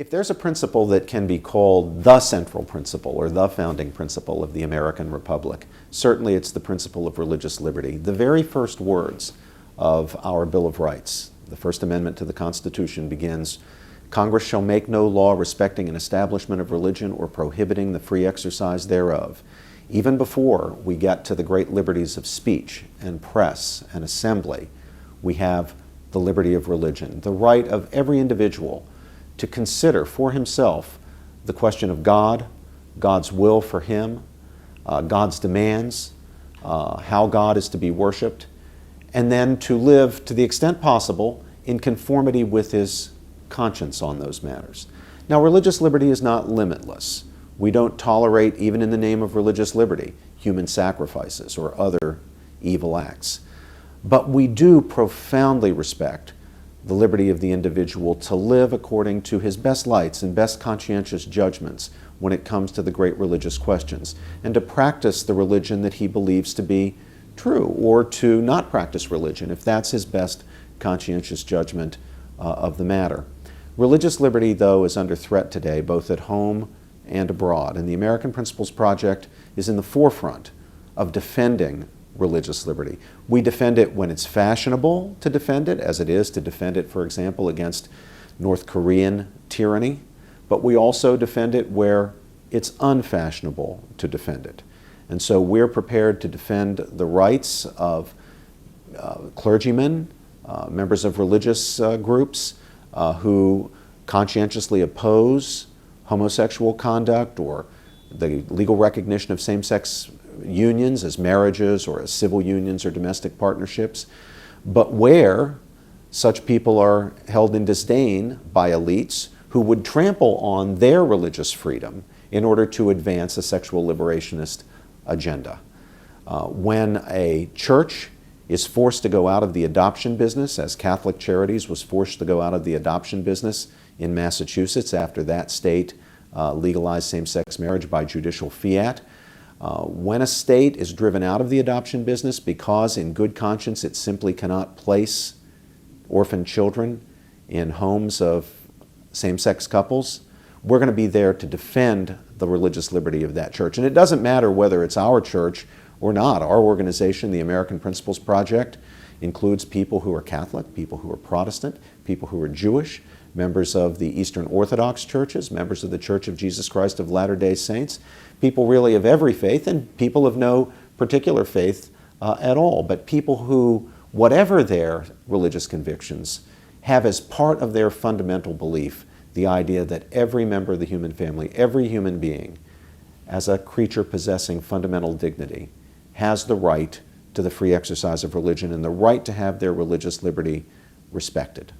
If there's a principle that can be called the central principle or the founding principle of the American Republic, certainly it's the principle of religious liberty. The very first words of our Bill of Rights, the First Amendment to the Constitution, begins, "Congress shall make no law respecting an establishment of religion or prohibiting the free exercise thereof." Even before we get to the great liberties of speech and press and assembly, we have the liberty of religion, the right of every individual to consider for himself the question of God, God's will for him, God's demands, how God is to be worshiped, and then to live to the extent possible in conformity with his conscience on those matters. Now, religious liberty is not limitless. We don't tolerate, even in the name of religious liberty, human sacrifices or other evil acts. But we do profoundly respect the liberty of the individual to live according to his best lights and best conscientious judgments when it comes to the great religious questions, and to practice the religion that he believes to be true, or to not practice religion if that's his best conscientious judgment of the matter. Religious liberty, though, is under threat today, both at home and abroad, and the American Principles Project is in the forefront of defending religious liberty. We defend it when it's fashionable to defend it, as it is to defend it, for example, against North Korean tyranny, but we also defend it where it's unfashionable to defend it. And so we're prepared to defend the rights of clergymen, members of religious groups who conscientiously oppose homosexual conduct or the legal recognition of same-sex unions as marriages or as civil unions or domestic partnerships, but where such people are held in disdain by elites who would trample on their religious freedom in order to advance a sexual liberationist agenda. When a church is forced to go out of the adoption business, as Catholic Charities was forced to go out of the adoption business in Massachusetts after that state legalized same-sex marriage by judicial fiat, when a state is driven out of the adoption business because in good conscience it simply cannot place orphan children in homes of same-sex couples, we're going to be there to defend the religious liberty of that church. And it doesn't matter whether it's our church or not. Our organization, the American Principles Project, includes people who are Catholic, people who are Protestant, people who are Jewish, members of the Eastern Orthodox churches, members of the Church of Jesus Christ of Latter-day Saints, people really of every faith, and people of no particular faith at all, but people who, whatever their religious convictions, have as part of their fundamental belief the idea that every member of the human family, every human being, as a creature possessing fundamental dignity, has the right to the free exercise of religion and the right to have their religious liberty respected.